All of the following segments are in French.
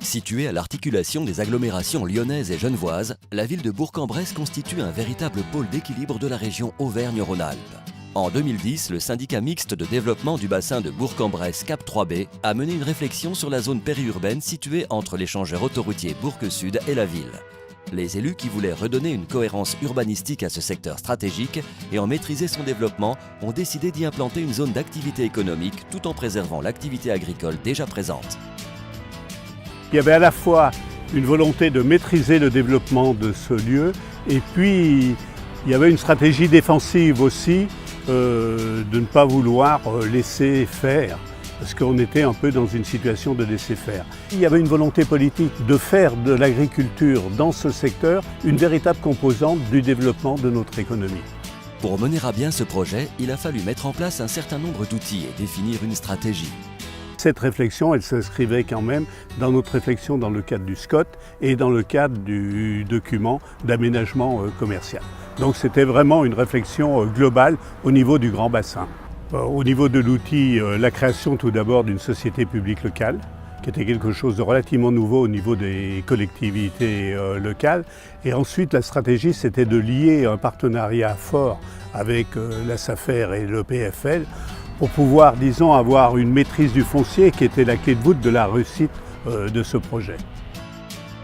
Située à l'articulation des agglomérations lyonnaises et genevoises, la ville de Bourg-en-Bresse constitue un véritable pôle d'équilibre de la région Auvergne-Rhône-Alpes. En 2010, le syndicat mixte de développement du bassin de Bourg-en-Bresse Cap 3B a mené une réflexion sur la zone périurbaine située entre l'échangeur autoroutier Bourg-Sud et la ville. Les élus qui voulaient redonner une cohérence urbanistique à ce secteur stratégique et en maîtriser son développement ont décidé d'y implanter une zone d'activité économique tout en préservant l'activité agricole déjà présente. Il y avait à la fois une volonté de maîtriser le développement de ce lieu et puis il y avait une stratégie défensive aussi de ne pas vouloir laisser faire parce qu'on était un peu dans une situation de laisser faire. Il y avait une volonté politique de faire de l'agriculture dans ce secteur une véritable composante du développement de notre économie. Pour mener à bien ce projet, il a fallu mettre en place un certain nombre d'outils et définir une stratégie. Cette réflexion, elle s'inscrivait quand même dans notre réflexion dans le cadre du SCOT et dans le cadre du document d'aménagement commercial. Donc c'était vraiment une réflexion globale au niveau du grand bassin. Au niveau de l'outil, la création tout d'abord d'une société publique locale, qui était quelque chose de relativement nouveau au niveau des collectivités locales. Et ensuite, la stratégie, c'était de lier un partenariat fort avec la SAFER et le PFL pour pouvoir, disons, avoir une maîtrise du foncier qui était la clé de voûte de la réussite de ce projet.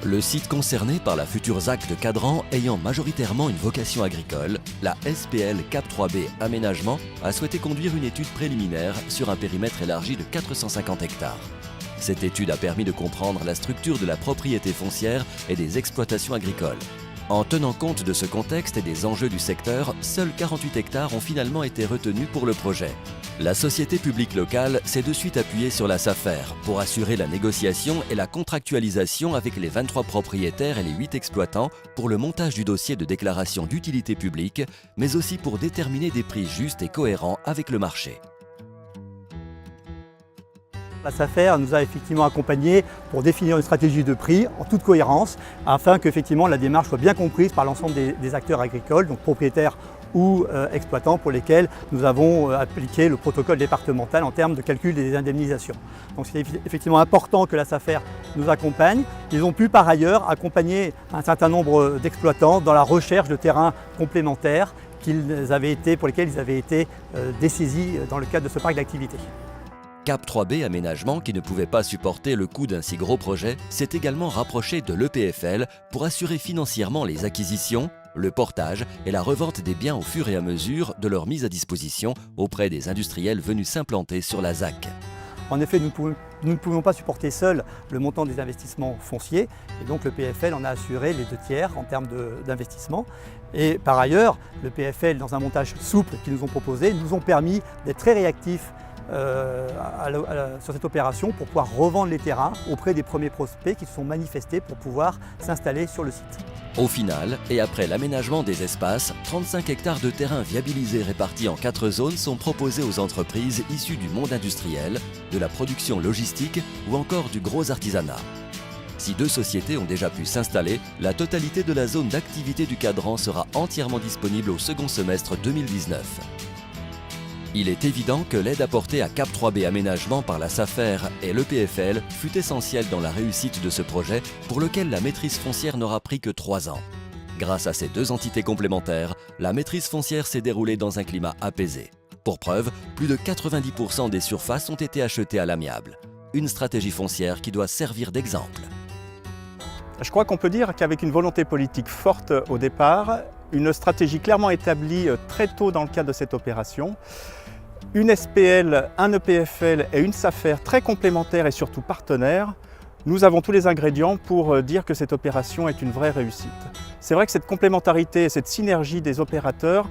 Le site concerné par la future ZAC de Cadran ayant majoritairement une vocation agricole, la SPL Cap 3B Aménagement a souhaité conduire une étude préliminaire sur un périmètre élargi de 450 hectares. Cette étude a permis de comprendre la structure de la propriété foncière et des exploitations agricoles. En tenant compte de ce contexte et des enjeux du secteur, seuls 48 hectares ont finalement été retenus pour le projet. La société publique locale s'est de suite appuyée sur la SAFER pour assurer la négociation et la contractualisation avec les 23 propriétaires et les 8 exploitants pour le montage du dossier de déclaration d'utilité publique, mais aussi pour déterminer des prix justes et cohérents avec le marché. La SAFER nous a effectivement accompagnés pour définir une stratégie de prix en toute cohérence afin que la démarche soit bien comprise par l'ensemble des acteurs agricoles, donc propriétaires ou exploitants pour lesquels nous avons appliqué le protocole départemental en termes de calcul des indemnisations. Donc c'est effectivement important que la SAFER nous accompagne. Ils ont pu par ailleurs accompagner un certain nombre d'exploitants dans la recherche de terrains complémentaires pour lesquels ils avaient été dessaisis dans le cadre de ce parc d'activité. Cap 3B Aménagement, qui ne pouvait pas supporter le coût d'un si gros projet, s'est également rapproché de l'EPFL pour assurer financièrement les acquisitions, le portage et la revente des biens au fur et à mesure de leur mise à disposition auprès des industriels venus s'implanter sur la ZAC. En effet, nous ne pouvions pas supporter seuls le montant des investissements fonciers et donc le PFL en a assuré les 2/3 en termes d'investissement. Et par ailleurs, le PFL, dans un montage souple qu'ils nous ont proposé, nous ont permis d'être très réactifs sur cette opération pour pouvoir revendre les terrains auprès des premiers prospects qui se sont manifestés pour pouvoir s'installer sur le site. Au final, et après l'aménagement des espaces, 35 hectares de terrain viabilisés répartis en 4 zones sont proposés aux entreprises issues du monde industriel, de la production logistique ou encore du gros artisanat. Si 2 sociétés ont déjà pu s'installer, la totalité de la zone d'activité du Cadran sera entièrement disponible au second semestre 2019. Il est évident que l'aide apportée à Cap 3B Aménagement par la SAFER et l'EPFL fut essentielle dans la réussite de ce projet pour lequel la maîtrise foncière n'aura pris que 3 ans. Grâce à ces 2 entités complémentaires, la maîtrise foncière s'est déroulée dans un climat apaisé. Pour preuve, plus de 90% des surfaces ont été achetées à l'amiable. Une stratégie foncière qui doit servir d'exemple. Je crois qu'on peut dire qu'avec une volonté politique forte au départ, une stratégie clairement établie très tôt dans le cadre de cette opération, une SPL, un EPFL et une SAFER très complémentaires et surtout partenaires, nous avons tous les ingrédients pour dire que cette opération est une vraie réussite. C'est vrai que cette complémentarité et cette synergie des opérateurs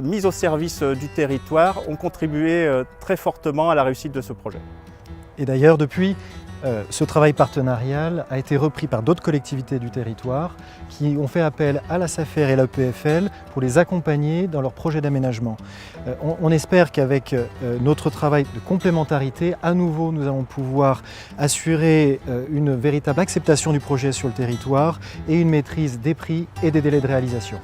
mis au service du territoire ont contribué très fortement à la réussite de ce projet. Et d'ailleurs, depuis, ce travail partenarial a été repris par d'autres collectivités du territoire qui ont fait appel à la SAFER et à l'EPFL pour les accompagner dans leurs projets d'aménagement. On espère qu'avec notre travail de complémentarité, à nouveau, nous allons pouvoir assurer une véritable acceptation du projet sur le territoire et une maîtrise des prix et des délais de réalisation.